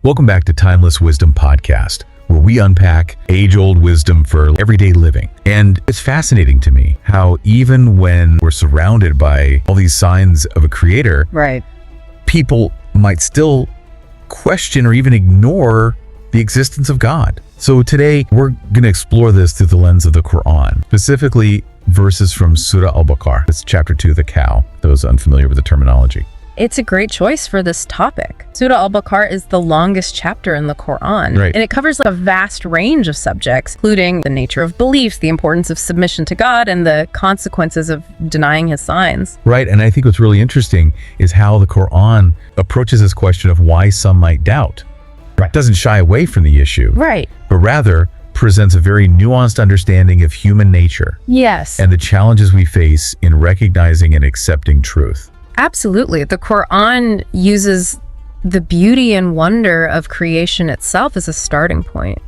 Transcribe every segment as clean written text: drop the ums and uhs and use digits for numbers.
Welcome back to Timeless Wisdom Podcast, where we unpack age-old wisdom for everyday living. And it's fascinating to me how even when we're surrounded by all these signs of a creator, right, people might still question or even ignore the existence of God. So today we're going to explore this through the lens of the Quran, specifically verses from Surah Al-Baqarah. It's chapter 2, the cow, those unfamiliar with the terminology. It's a great choice for this topic. Surah Al-Baqarah is the longest chapter in the Quran, Right. and it covers a vast range of subjects, including the nature of beliefs, the importance of submission to God, and the consequences of denying his signs. Right, and I think what's really interesting is how the Quran approaches this question of why some might doubt. It doesn't shy away from the issue, Right. but rather presents a very nuanced understanding of human nature Yes. and the challenges we face in recognizing and accepting truth. Absolutely. The Quran uses the beauty and wonder of creation itself as a starting point.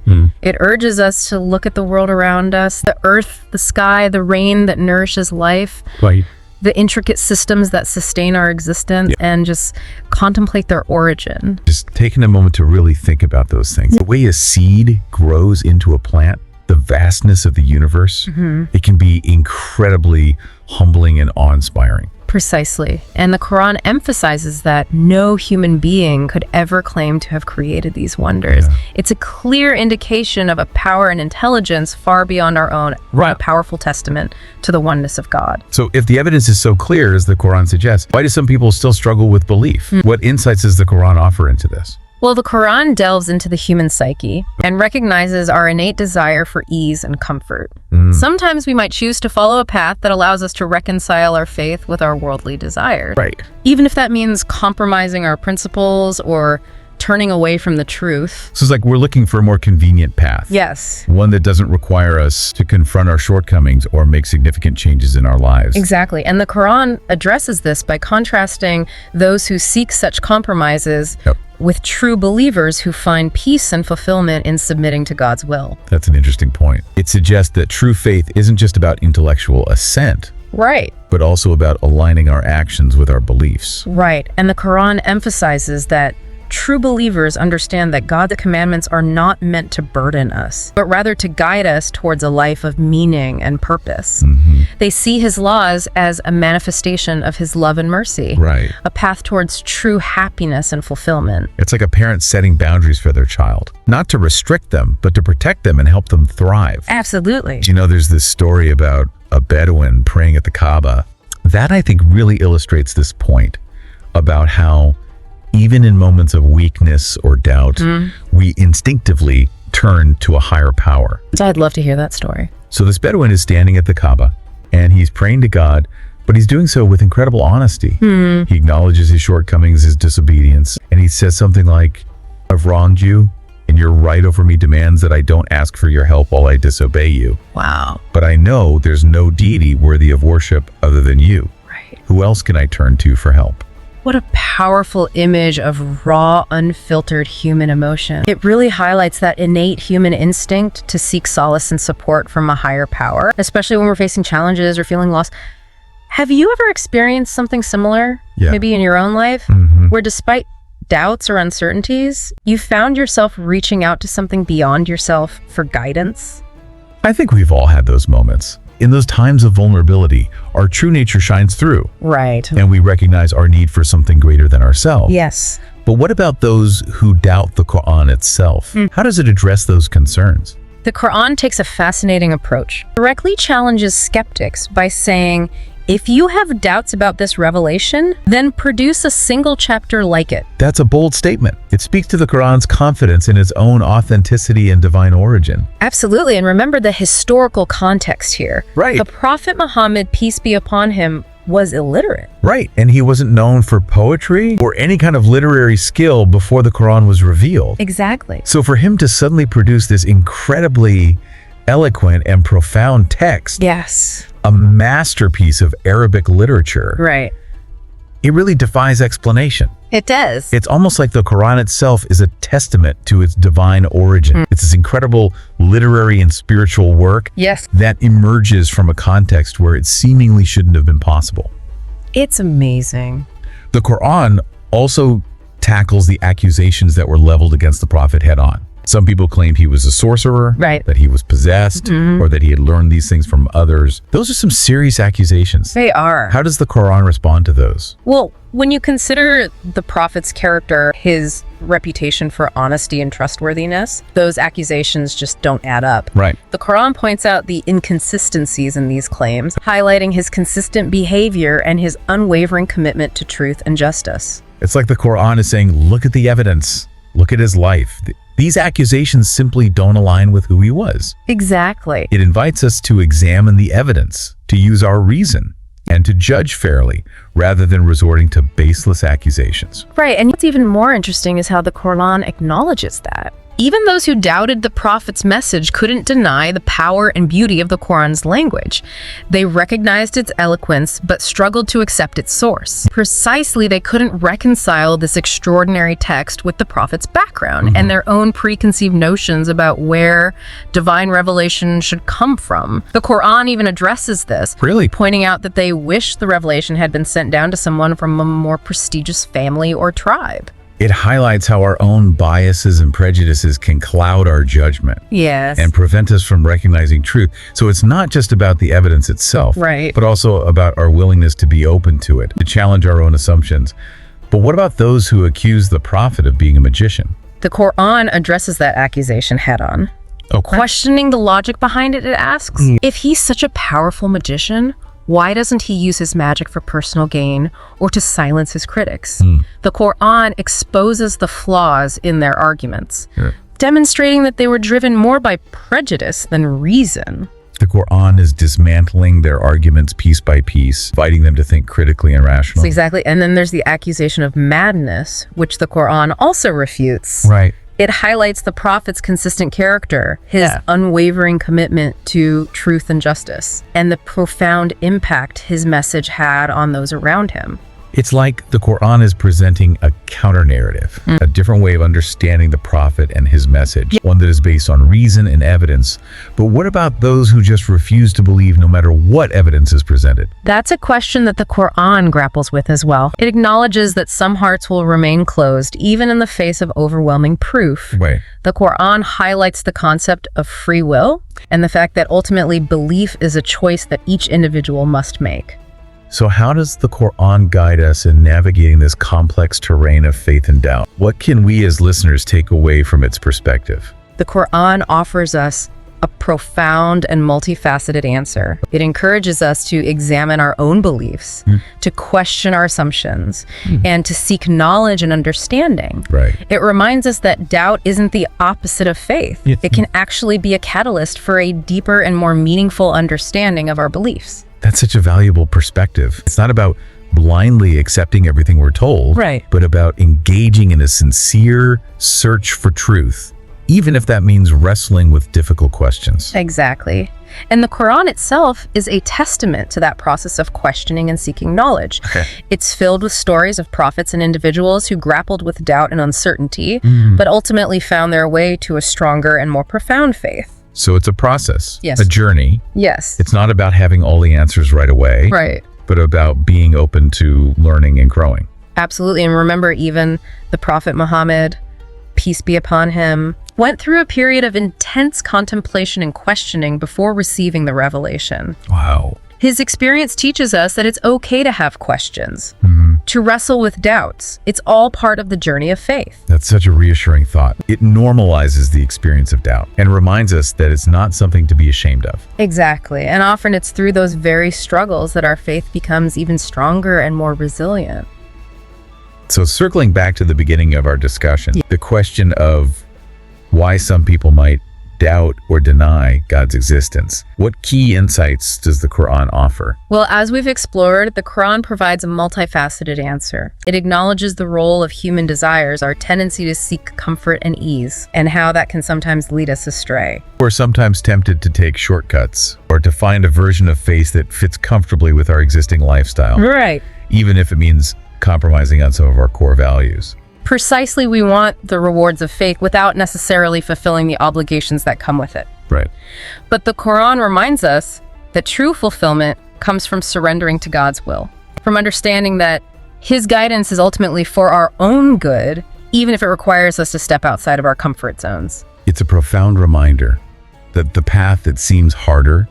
It urges us to look at the world around us, the earth, the sky, the rain that nourishes life, Right. the intricate systems that sustain our existence, and just contemplate their origin. Just taking a moment to really think about those things. The way a seed grows into a plant, the vastness of the universe, it can be incredibly humbling and awe-inspiring. Precisely. And the Quran emphasizes that no human being could ever claim to have created these wonders. Yeah. It's a clear indication of a power and intelligence far beyond our own, Right. a powerful testament to the oneness of God. So if the evidence is so clear as the Quran suggests, why do some people still struggle with belief? What insights does the Quran offer into this? Well, the Quran delves into the human psyche and recognizes our innate desire for ease and comfort. Sometimes we might choose to follow a path that allows us to reconcile our faith with our worldly desires. Right. Even if that means compromising our principles or turning away from the truth. So it's like we're looking for a more convenient path. Yes. One that doesn't require us to confront our shortcomings or make significant changes in our lives. Exactly. And the Quran addresses this by contrasting those who seek such compromises with true believers who find peace and fulfillment in submitting to God's will. That's an interesting point. It suggests that true faith isn't just about intellectual assent, Right. but also about aligning our actions with our beliefs. Right. And the Quran emphasizes that true believers understand that God's commandments are not meant to burden us, but rather to guide us towards a life of meaning and purpose. They see his laws as a manifestation of his love and mercy, Right. a path towards true happiness and fulfillment. It's like a parent setting boundaries for their child, not to restrict them, but to protect them and help them thrive. Absolutely. You know, there's this story about a Bedouin praying at the Kaaba. That, I think, really illustrates this point about how even in moments of weakness or doubt, we instinctively turn to a higher power. I'd love to hear that story. So this Bedouin is standing at the Kaaba and he's praying to God, but he's doing so with incredible honesty. He acknowledges his shortcomings, his disobedience, and he says something like, "I've wronged you, and your right over me demands that I don't ask for your help while I disobey you. Wow. But I know there's no deity worthy of worship other than you. Right. Who else can I turn to for help?" What a powerful image of raw, unfiltered human emotion. It really highlights that innate human instinct to seek solace and support from a higher power, especially when we're facing challenges or feeling lost. Have you ever experienced something similar, Yeah. maybe in your own life, where despite doubts or uncertainties, you found yourself reaching out to something beyond yourself for guidance? I think we've all had those moments. In those times of vulnerability, our true nature shines through, Right. and we recognize our need for something greater than ourselves. Yes. But what about those who doubt the Quran itself? How does it address those concerns? The Quran takes a fascinating approach. It directly challenges skeptics by saying, if you have doubts about this revelation, then produce a single chapter like it. That's a bold statement. It speaks to the Quran's confidence in its own authenticity and divine origin. Absolutely, and remember the historical context here. Right. The Prophet Muhammad, peace be upon him, was illiterate. Right, and he wasn't known for poetry or any kind of literary skill before the Quran was revealed. Exactly. So for him to suddenly produce this incredibly eloquent and profound text, Yes. a masterpiece of Arabic literature, Right. it really defies explanation. It does. It's almost like the Quran itself is a testament to its divine origin. It's this incredible literary and spiritual work Yes. that emerges from a context where it seemingly shouldn't have been possible. It's amazing. The Quran also tackles the accusations that were leveled against the prophet head on. Some people claimed he was a sorcerer, Right. that he was possessed, or that he had learned these things from others. Those are some serious accusations. They are. How does the Quran respond to those? Well, when you consider the prophet's character, his reputation for honesty and trustworthiness, those accusations just don't add up. Right. The Quran points out the inconsistencies in these claims, highlighting his consistent behavior and his unwavering commitment to truth and justice. It's like the Quran is saying, look at the evidence. Look at his life. These accusations simply don't align with who he was. Exactly. It invites us to examine the evidence, to use our reason, and to judge fairly, rather than resorting to baseless accusations. Right, and what's even more interesting is how the Quran acknowledges that. Even those who doubted the prophet's message couldn't deny the power and beauty of the Quran's language. They recognized its eloquence, but struggled to accept its source. Precisely, they couldn't reconcile this extraordinary text with the prophet's background and their own preconceived notions about where divine revelation should come from. The Quran even addresses this, Really? pointing out that they wish the revelation had been sent down to someone from a more prestigious family or tribe. It highlights how our own biases and prejudices can cloud our judgment Yes. and prevent us from recognizing truth. So it's not just about the evidence itself, Right. but also about our willingness to be open to it, to challenge our own assumptions. But what about those who accuse the prophet of being a magician? The Quran addresses that accusation head on. Okay. Questioning the logic behind it, it asks, if he's such a powerful magician, why doesn't he use his magic for personal gain or to silence his critics? The Quran exposes the flaws in their arguments, demonstrating that they were driven more by prejudice than reason. The Quran is dismantling their arguments piece by piece, inviting them to think critically and rationally. Exactly. And then there's the accusation of madness, which the Quran also refutes. Right. It highlights the prophet's consistent character, his unwavering commitment to truth and justice, and the profound impact his message had on those around him. It's like the Quran is presenting a counter-narrative, a different way of understanding the prophet and his message, one that is based on reason and evidence. But what about those who just refuse to believe no matter what evidence is presented? That's a question that the Quran grapples with as well. It acknowledges that some hearts will remain closed, even in the face of overwhelming proof. Right. The Quran highlights the concept of free will and the fact that ultimately belief is a choice that each individual must make. So how does the Quran guide us in navigating this complex terrain of faith and doubt? What can we as listeners take away from its perspective? The Quran offers us a profound and multifaceted answer. It encourages us to examine our own beliefs, to question our assumptions, and to seek knowledge and understanding. Right. It reminds us that doubt isn't the opposite of faith. It can actually be a catalyst for a deeper and more meaningful understanding of our beliefs. That's such a valuable perspective. It's not about blindly accepting everything we're told, Right. but about engaging in a sincere search for truth, even if that means wrestling with difficult questions. Exactly. And the Quran itself is a testament to that process of questioning and seeking knowledge. It's filled with stories of prophets and individuals who grappled with doubt and uncertainty, but ultimately found their way to a stronger and more profound faith. So it's a process, Yes. a journey. Yes. It's not about having all the answers right away, Right. but about being open to learning and growing. Absolutely. And remember, even the Prophet Muhammad, peace be upon him, went through a period of intense contemplation and questioning before receiving the revelation. Wow. His experience teaches us that it's okay to have questions, to wrestle with doubts. It's all part of the journey of faith. That's such a reassuring thought. It normalizes the experience of doubt and reminds us that it's not something to be ashamed of. Exactly. And often it's through those very struggles that our faith becomes even stronger and more resilient. So circling back to the beginning of our discussion, the question of why some people might doubt or deny God's existence. What key insights does the Quran offer? Well, as we've explored, the Quran provides a multifaceted answer. It acknowledges the role of human desires, our tendency to seek comfort and ease, and how that can sometimes lead us astray. We're sometimes tempted to take shortcuts or to find a version of faith that fits comfortably with our existing lifestyle, Right. even if it means compromising on some of our core values. Precisely, we want the rewards of faith without necessarily fulfilling the obligations that come with it. Right. But the Quran reminds us that true fulfillment comes from surrendering to God's will, from understanding that His guidance is ultimately for our own good, even if it requires us to step outside of our comfort zones. It's a profound reminder that the path that seems harder,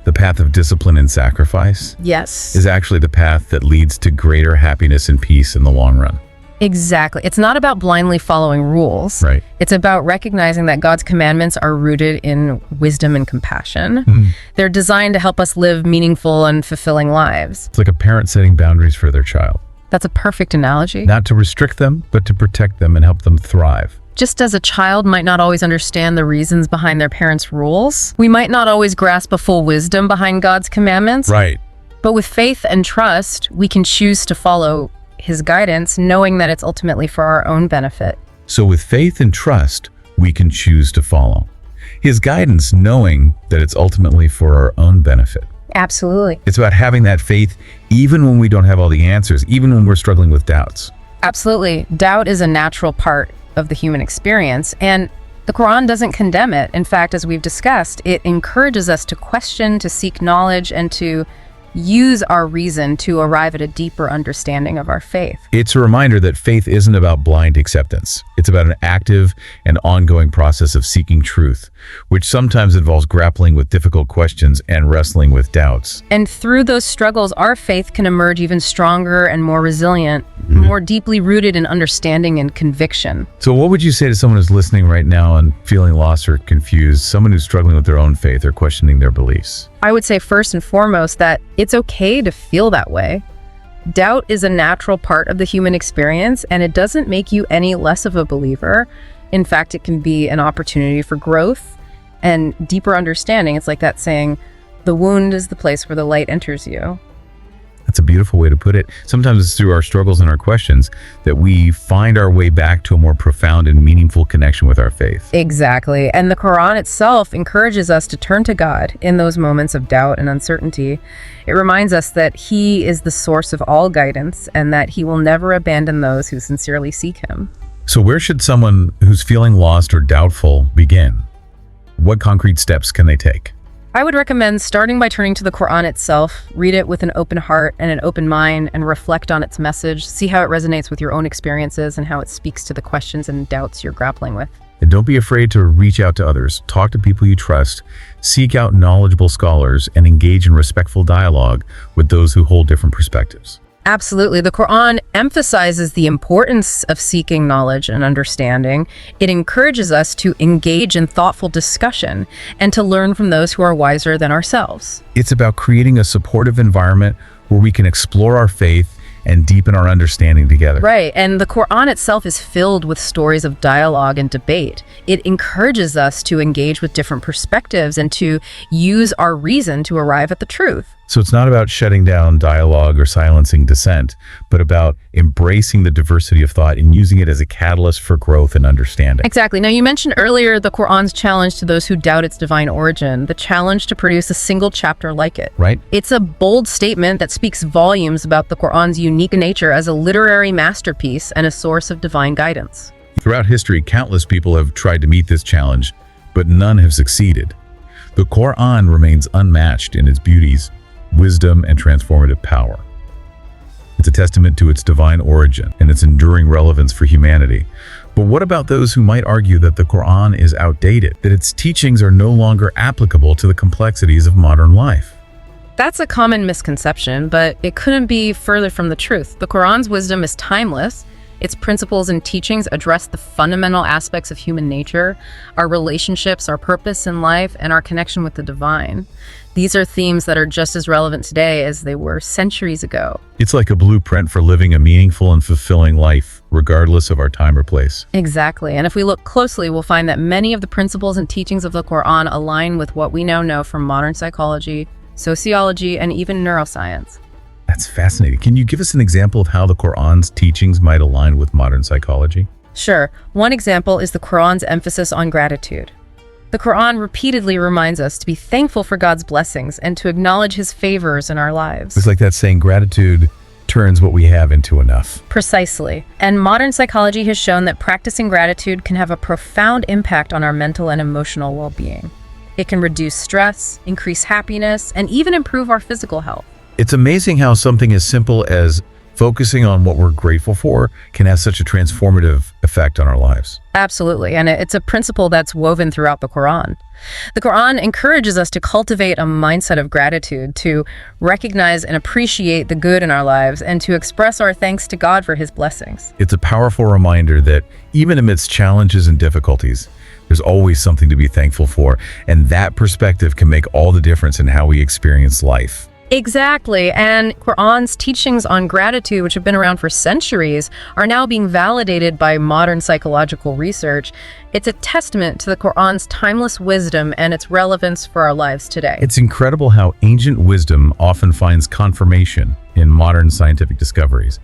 the path of discipline and sacrifice, Yes. is actually the path that leads to greater happiness and peace in the long run. Exactly. It's not about blindly following rules. Right. It's about recognizing that God's commandments are rooted in wisdom and compassion. They're designed to help us live meaningful and fulfilling lives. It's like a parent setting boundaries for their child, That's a perfect analogy. not to restrict them, but to protect them and help them thrive. Just as a child might not always understand the reasons behind their parents' rules, we might not always grasp a full wisdom behind God's commandments. Right. But with faith and trust, we can choose to follow his guidance, knowing that it's ultimately for our own benefit. So with faith and trust, we can choose to follow his guidance, knowing that it's ultimately for our own benefit. Absolutely. It's about having that faith even when we don't have all the answers, even when we're struggling with doubts. Absolutely. Doubt is a natural part of the human experience, and the Quran doesn't condemn it. In fact, as we've discussed, it encourages us to question, to seek knowledge, and to use our reason to arrive at a deeper understanding of our faith. It's a reminder that faith isn't about blind acceptance. It's about an active and ongoing process of seeking truth, which sometimes involves grappling with difficult questions and wrestling with doubts. And through those struggles, our faith can emerge even stronger and more resilient, more deeply rooted in understanding and conviction. So what would you say to someone who's listening right now and feeling lost or confused, someone who's struggling with their own faith or questioning their beliefs? I would say first and foremost that it's okay to feel that way. Doubt is a natural part of the human experience, and it doesn't make you any less of a believer. In fact, it can be an opportunity for growth and deeper understanding. It's like that saying, the wound is the place where the light enters you. That's a beautiful way to put it. Sometimes it's through our struggles and our questions that we find our way back to a more profound and meaningful connection with our faith. Exactly. And the Quran itself encourages us to turn to God in those moments of doubt and uncertainty. It reminds us that He is the source of all guidance and that He will never abandon those who sincerely seek Him. So where should someone who's feeling lost or doubtful begin? What concrete steps can they take? I would recommend starting by turning to the Quran itself, read it with an open heart and an open mind, and reflect on its message, see how it resonates with your own experiences and how it speaks to the questions and doubts you're grappling with. And don't be afraid to reach out to others, talk to people you trust, seek out knowledgeable scholars, and engage in respectful dialogue with those who hold different perspectives. Absolutely. The Quran emphasizes the importance of seeking knowledge and understanding. It encourages us to engage in thoughtful discussion and to learn from those who are wiser than ourselves. It's about creating a supportive environment where we can explore our faith and deepen our understanding together. Right. And the Quran itself is filled with stories of dialogue and debate. It encourages us to engage with different perspectives and to use our reason to arrive at the truth. So it's not about shutting down dialogue or silencing dissent, but about embracing the diversity of thought and using it as a catalyst for growth and understanding. Exactly. Now, you mentioned earlier the Quran's challenge to those who doubt its divine origin, the challenge to produce a single chapter like it. Right? It's a bold statement that speaks volumes about the Quran's unique nature as a literary masterpiece and a source of divine guidance. Throughout history, countless people have tried to meet this challenge, but none have succeeded. The Quran remains unmatched in its beauties, wisdom, and transformative power. It's a testament to its divine origin and its enduring relevance for humanity. But what about those who might argue that the Quran is outdated, that its teachings are no longer applicable to the complexities of modern life? That's a common misconception, but it couldn't be further from the truth. The Quran's wisdom is timeless. Its principles and teachings address the fundamental aspects of human nature, our relationships, our purpose in life, and our connection with the divine. These are themes that are just as relevant today as they were centuries ago. It's like a blueprint for living a meaningful and fulfilling life, regardless of our time or place. Exactly. And if we look closely, we'll find that many of the principles and teachings of the Quran align with what we now know from modern psychology, sociology, and even neuroscience. That's fascinating. Can you give us an example of how the Quran's teachings might align with modern psychology? Sure. One example is the Quran's emphasis on gratitude. The Quran repeatedly reminds us to be thankful for God's blessings and to acknowledge His favors in our lives. It's like that saying, gratitude turns what we have into enough. Precisely. And modern psychology has shown that practicing gratitude can have a profound impact on our mental and emotional well-being. It can reduce stress, increase happiness, and even improve our physical health. It's amazing how something as simple as Focusing on what we're grateful for can have such a transformative effect on our lives. Absolutely. And it's a principle that's woven throughout the Quran. The Quran encourages us to cultivate a mindset of gratitude, to recognize and appreciate the good in our lives, and to express our thanks to God for his blessings. It's a powerful reminder that even amidst challenges and difficulties, there's always something to be thankful for, and that perspective can make all the difference in how we experience life. Exactly. And Quran's teachings on gratitude, which have been around for centuries, are now being validated by modern psychological research. It's a testament to the Quran's timeless wisdom and its relevance for our lives today. It's incredible how ancient wisdom often finds confirmation in modern scientific discoveries.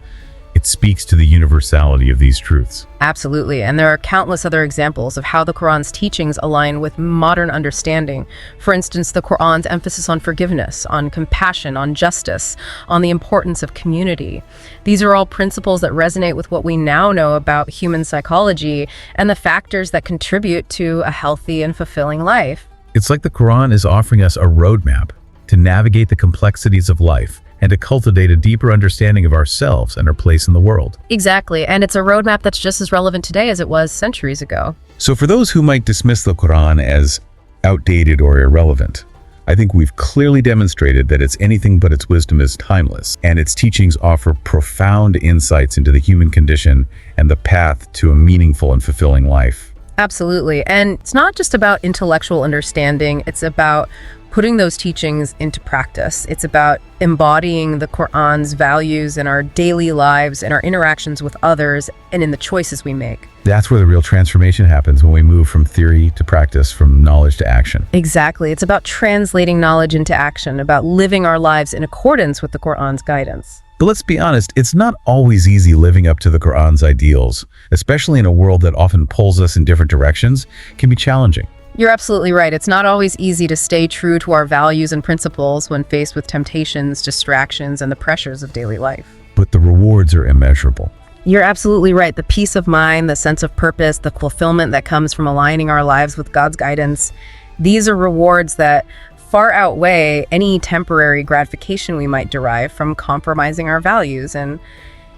It speaks to the universality of these truths. Absolutely. And there are countless other examples of how the Quran's teachings align with modern understanding. For instance, the Quran's emphasis on forgiveness, on compassion, on justice, on the importance of community. These are all principles that resonate with what we now know about human psychology and the factors that contribute to a healthy and fulfilling life. It's like the Quran is offering us a roadmap to navigate the complexities of life and to cultivate a deeper understanding of ourselves and our place in the world. Exactly, and it's a roadmap that's just as relevant today as it was centuries ago. So for those who might dismiss the Quran as outdated or irrelevant, I think we've clearly demonstrated that it's anything but its wisdom is timeless, and its teachings offer profound insights into the human condition and the path to a meaningful and fulfilling life. Absolutely, and it's not just about intellectual understanding, it's about putting those teachings into practice. It's about embodying the Quran's values in our daily lives, in our interactions with others, and in the choices we make. That's where the real transformation happens, when we move from theory to practice, from knowledge to action. Exactly. It's about translating knowledge into action, about living our lives in accordance with the Quran's guidance. But let's be honest, it's not always easy living up to the Quran's ideals, especially in a world that often pulls us in different directions. It can be challenging. You're absolutely right. It's not always easy to stay true to our values and principles when faced with temptations, distractions, and the pressures of daily life. But the rewards are immeasurable. You're absolutely right. The peace of mind, the sense of purpose, the fulfillment that comes from aligning our lives with God's guidance, these are rewards that far outweigh any temporary gratification we might derive from compromising our values. And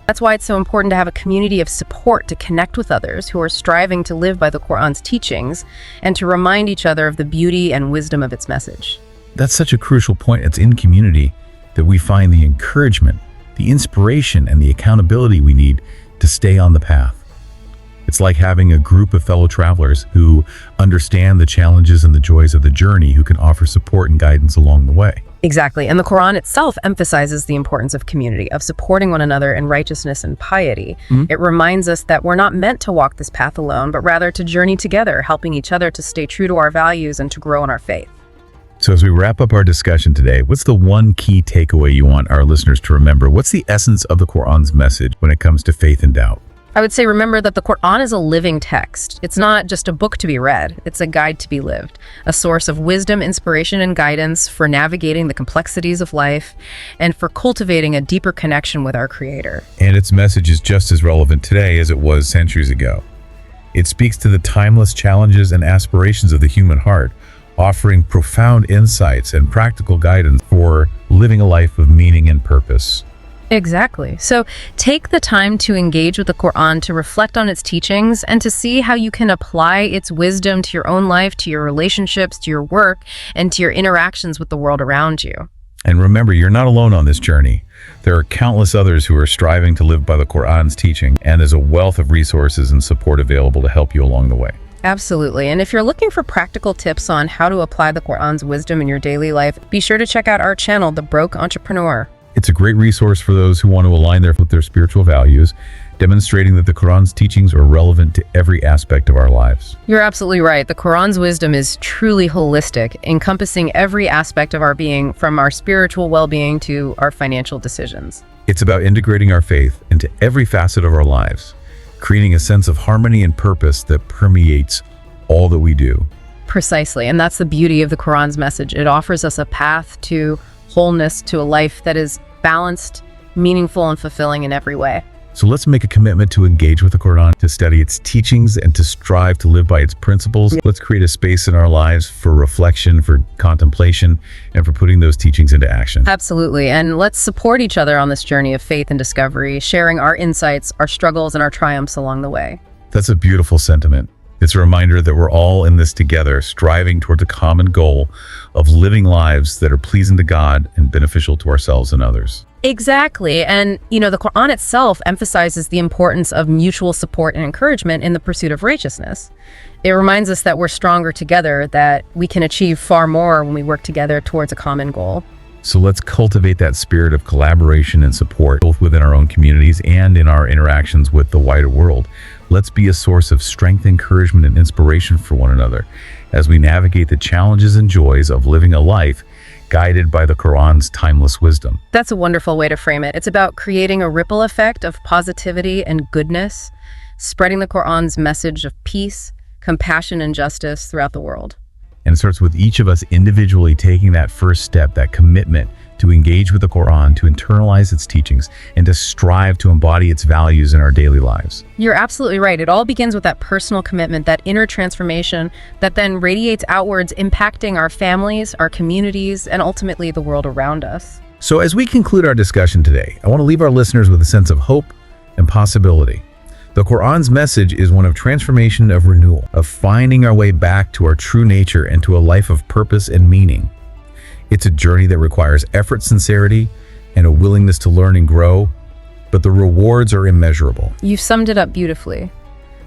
that's why it's so important to have a community of support to connect with others who are striving to live by the Quran's teachings and to remind each other of the beauty and wisdom of its message. That's such a crucial point. It's in community that we find the encouragement, the inspiration, and the accountability we need to stay on the path. It's like having a group of fellow travelers who understand the challenges and the joys of the journey, who can offer support and guidance along the way. Exactly. And the Quran itself emphasizes the importance of community, of supporting one another in righteousness and piety. It reminds us that we're not meant to walk this path alone, but rather to journey together, helping each other to stay true to our values and to grow in our faith. So as we wrap up our discussion today, what's the one key takeaway you want our listeners to remember? What's the essence of the Quran's message when it comes to faith and doubt? I would say remember that the Quran is a living text. It's not just a book to be read, it's a guide to be lived, a source of wisdom, inspiration, and guidance for navigating the complexities of life and for cultivating a deeper connection with our Creator. And its message is just as relevant today as it was centuries ago. It speaks to the timeless challenges and aspirations of the human heart, offering profound insights and practical guidance for living a life of meaning and purpose. Exactly. So take the time to engage with the Quran, to reflect on its teachings, and to see how you can apply its wisdom to your own life, to your relationships, to your work, and to your interactions with the world around you. And remember, you're not alone on this journey. There are countless others who are striving to live by the Quran's teaching, and there's a wealth of resources and support available to help you along the way. Absolutely. And if you're looking for practical tips on how to apply the Quran's wisdom in your daily life, be sure to check out our channel, The Broke Entrepreneur. It's a great resource for those who want to align with their spiritual values, demonstrating that the Quran's teachings are relevant to every aspect of our lives. You're absolutely right. The Quran's wisdom is truly holistic, encompassing every aspect of our being, from our spiritual well-being to our financial decisions. It's about integrating our faith into every facet of our lives, creating a sense of harmony and purpose that permeates all that we do. Precisely. And that's the beauty of the Quran's message. It offers us a path to wholeness, to a life that is balanced, meaningful, and fulfilling in every way. So let's make a commitment to engage with the Quran, to study its teachings, and to strive to live by its principles. Let's create a space in our lives for reflection, for contemplation, and for putting those teachings into action. Absolutely. And let's support each other on this journey of faith and discovery, sharing our insights, our struggles, and our triumphs along the way. That's a beautiful sentiment. It's a reminder that we're all in this together, striving towards a common goal of living lives that are pleasing to God and beneficial to ourselves and others. Exactly. And, the Quran itself emphasizes the importance of mutual support and encouragement in the pursuit of righteousness. It reminds us that we're stronger together, that we can achieve far more when we work together towards a common goal. So let's cultivate that spirit of collaboration and support, both within our own communities and in our interactions with the wider world. Let's be a source of strength, encouragement, and inspiration for one another as we navigate the challenges and joys of living a life guided by the Quran's timeless wisdom. That's a wonderful way to frame it. It's about creating a ripple effect of positivity and goodness, spreading the Quran's message of peace, compassion, and justice throughout the world. And it starts with each of us individually taking that first step, that commitment to engage with the Quran, to internalize its teachings, and to strive to embody its values in our daily lives. You're absolutely right. It all begins with that personal commitment, that inner transformation that then radiates outwards, impacting our families, our communities, and ultimately the world around us. So as we conclude our discussion today, I want to leave our listeners with a sense of hope and possibility. The Quran's message is one of transformation, of renewal, of finding our way back to our true nature and to a life of purpose and meaning. It's a journey that requires effort, sincerity, and a willingness to learn and grow, but the rewards are immeasurable. You've summed it up beautifully.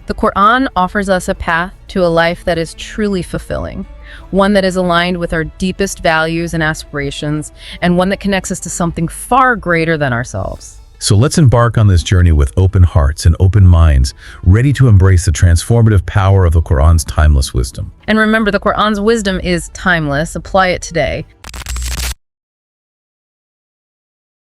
The Quran offers us a path to a life that is truly fulfilling, one that is aligned with our deepest values and aspirations, and one that connects us to something far greater than ourselves. So let's embark on this journey with open hearts and open minds, ready to embrace the transformative power of the Quran's timeless wisdom. And remember, the Quran's wisdom is timeless. Apply it today.